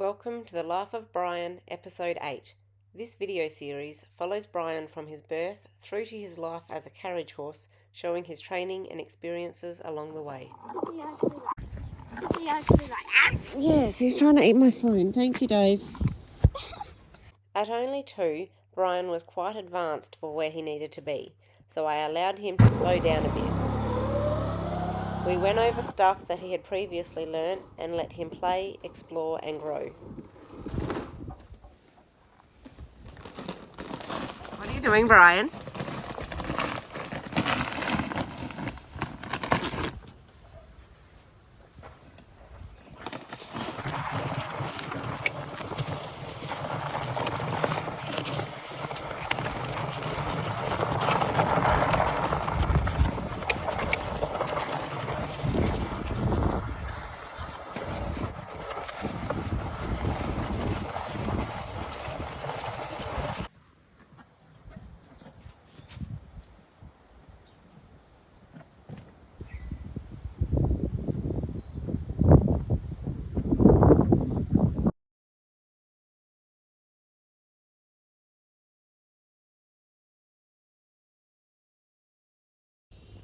Welcome to the Life of Brian, Episode 8. This video series follows Brian from his birth through to his life as a carriage horse, showing his training and experiences along the way. Is he actually like that? Yes, he's trying to eat my phone. Thank you, Dave. At only 2, Brian was quite advanced for where he needed to be, so I allowed him to slow down a bit. We went over stuff that he had previously learnt and let him play, explore and grow. What are you doing, Brian?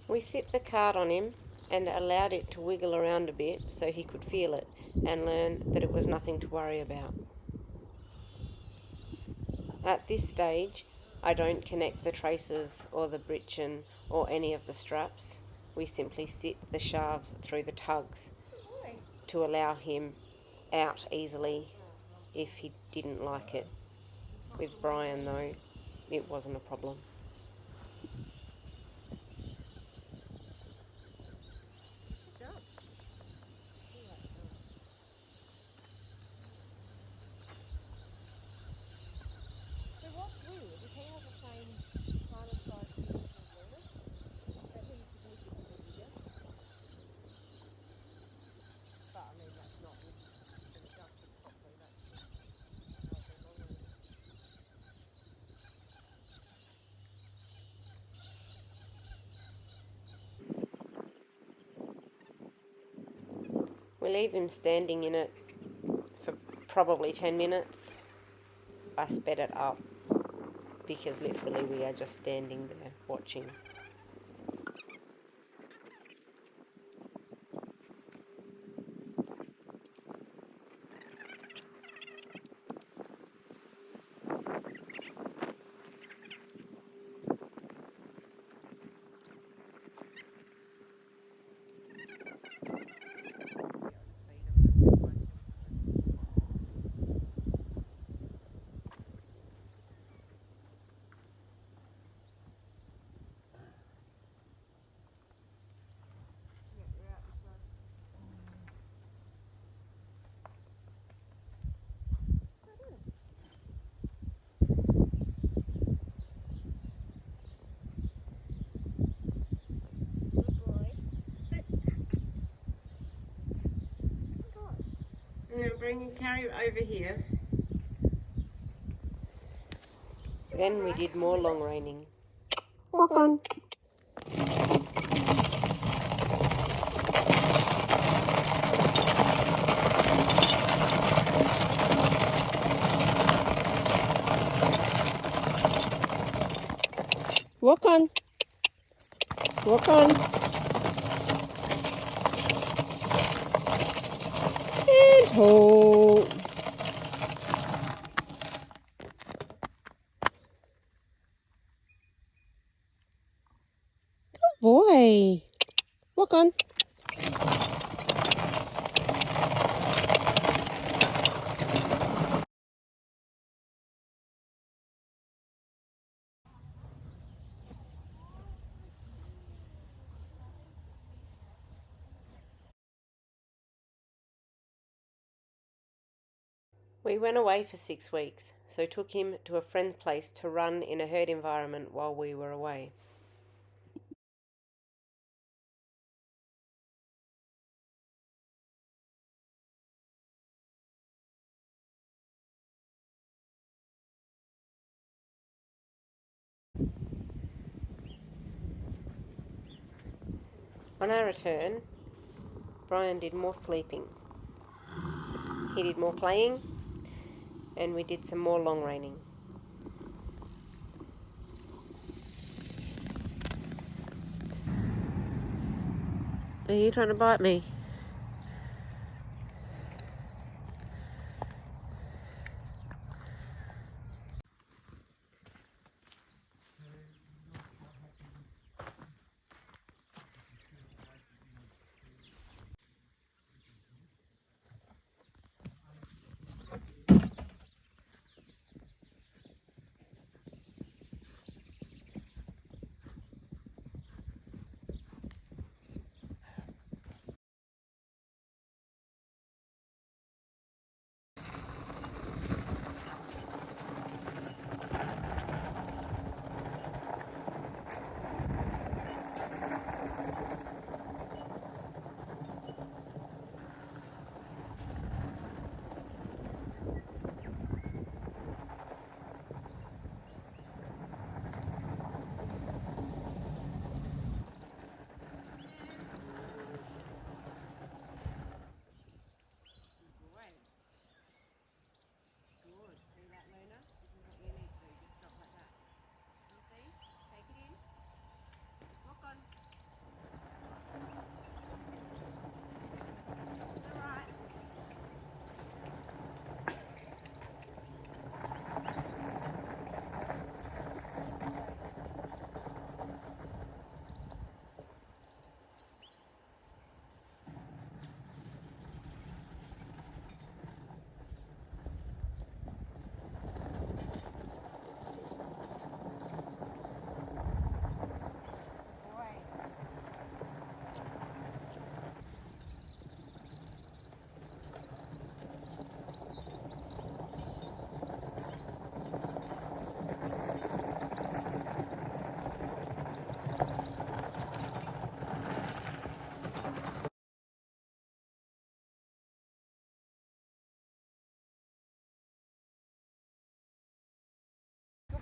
We sit the cart on him and allowed it to wiggle around a bit so he could feel it and learn that it was nothing to worry about. At this stage, I don't connect the traces or the britchin or any of the straps. We simply sit the shafts through the tugs to allow him out easily if he didn't like it. With Brian though, it wasn't a problem. We leave him standing in it for probably 10 minutes. I sped it up because literally we are just standing there watching. Carry it over here. Then we did more long reining. Walk on. Walk on. Walk on. And hold. Good boy. Walk on. We went away for 6 weeks, so took him to a friend's place to run in a herd environment while we were away. On our return, Brian did more sleeping. he did more playing, and we did some more long reining. Are you trying to bite me?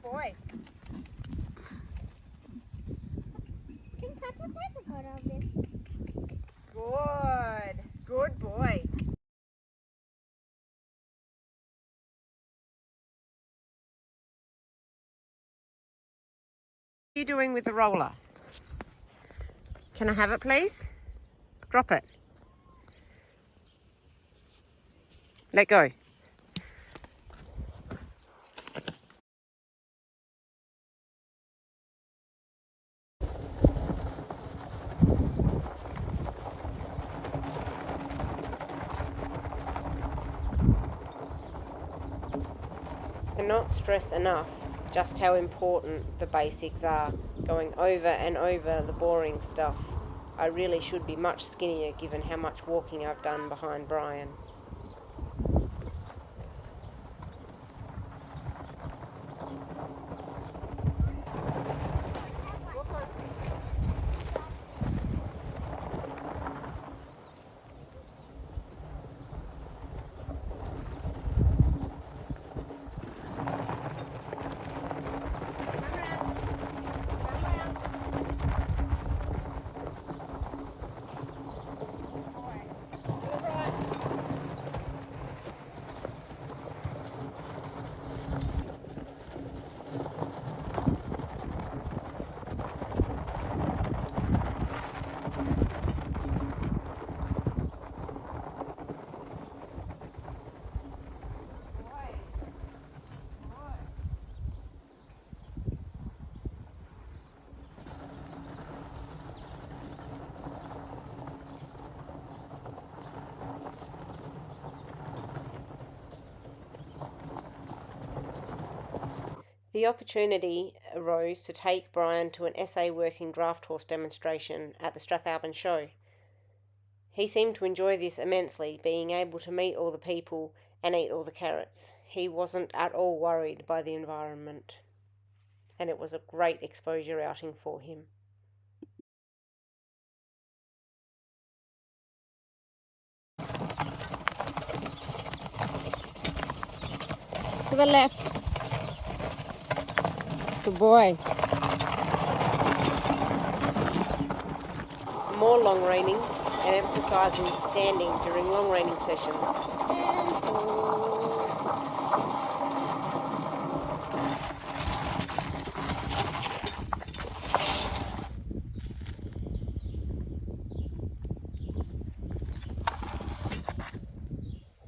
Boy. Can Papa take a photo of this? Good boy. What are you doing with the roller? Can I have it, please? Drop it. Let go. Cannot stress enough just how important the basics are, going over and over the boring stuff. I really should be much skinnier given how much walking I've done behind Brian. The opportunity arose to take Brian to an SA working draft horse demonstration at the Strathalbyn show. He seemed to enjoy this immensely, being able to meet all the people and eat all the carrots. He wasn't at all worried by the environment, and it was a great exposure outing for him. To the left. Good boy. More long reining, and emphasising standing during long reining sessions.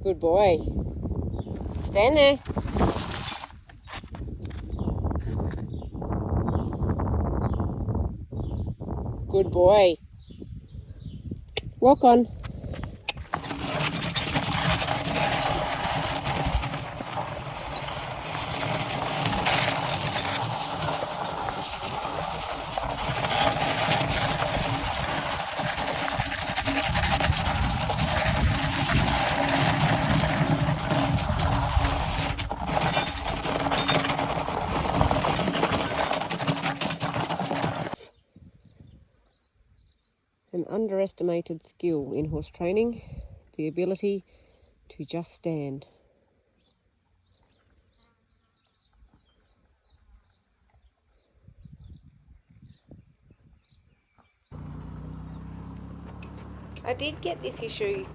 Good boy. Stand there. Good boy. Walk on. An underestimated skill in horse training, the ability to just stand. I did get this issue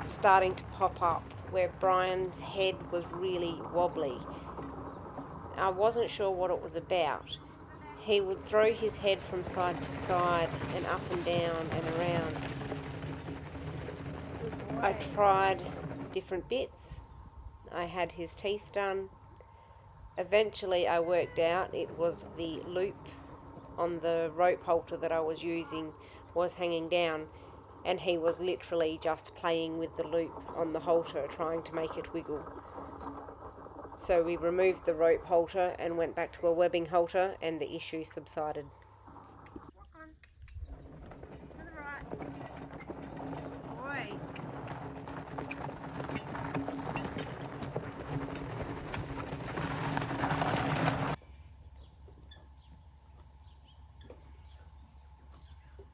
starting to pop up where Brian's head was really wobbly. I wasn't sure what it was about. He would throw his head from side to side and up and down and around. I tried different bits. I had his teeth done. Eventually I worked out it was the loop on the rope halter that I was using was hanging down, and he was literally just playing with the loop on the halter, trying to make it wiggle. So we removed the rope halter and went back to a webbing halter, and the issue subsided. Walk on. To the right. Boy.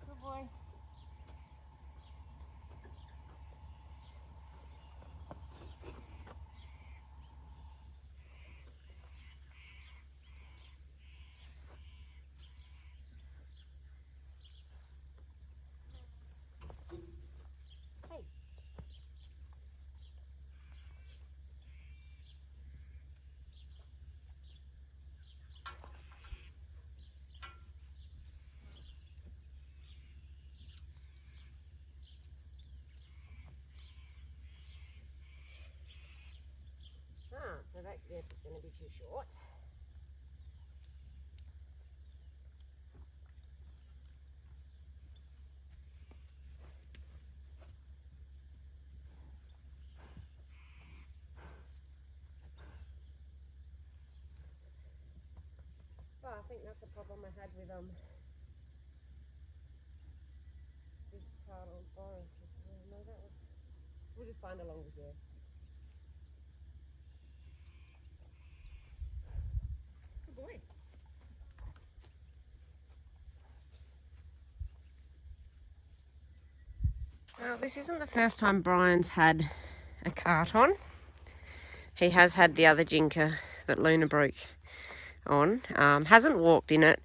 Good boy. So that gap is going to be too short. Well, I think that's the problem I had with this part on Boris. No, that was. We'll just find a longer gear. Good boy. Well, this isn't the first time Brian's had a cart on. He has had the other jinker that Luna broke on. Hasn't walked in it.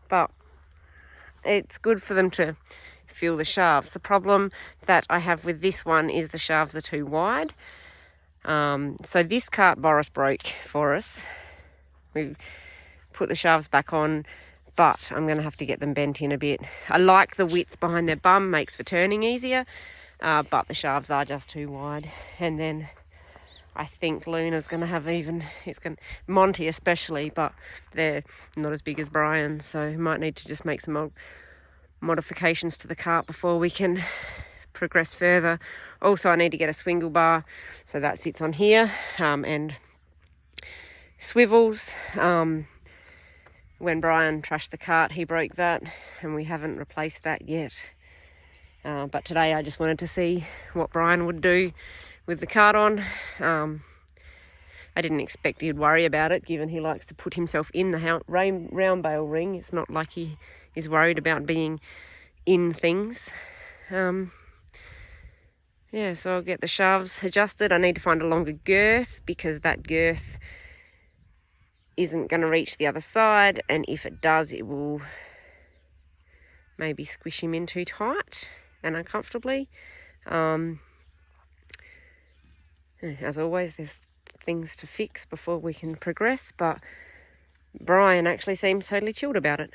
But it's good for them to feel the shafts. The problem that I have with this one is the shafts are too wide. So this cart Boris broke for us. We put the shafts back on, but I'm going to have to get them bent in a bit. I like the width behind their bum, makes for turning easier, but the shafts are just too wide. And then I think Luna's going to have Monty especially, but they're not as big as Brian, so might need to just make some modifications to the cart before we can progress further. Also, I need to get a swingle bar, so that sits on here, and swivels. When Brian trashed the cart, he broke that, and we haven't replaced that yet. But today I just wanted to see what Brian would do with the cart on. I didn't expect he'd worry about it, given he likes to put himself in the round bale ring. It's not like he is worried about being in things. Yeah, so I'll get the shafts adjusted. I need to find a longer girth, because that girth, isn't going to reach the other side, and if it does, it will maybe squish him in too tight and uncomfortably. As always, there's things to fix before we can progress, but Brian actually seems totally chilled about it.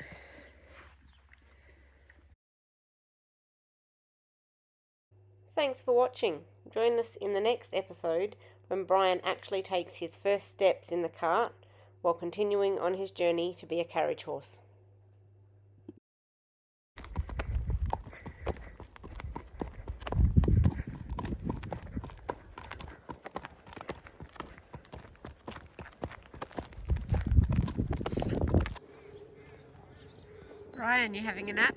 Thanks for watching. Join us in the next episode when Brian actually takes his first steps in the cart while continuing on his journey to be a carriage horse. Brian, you having a nap?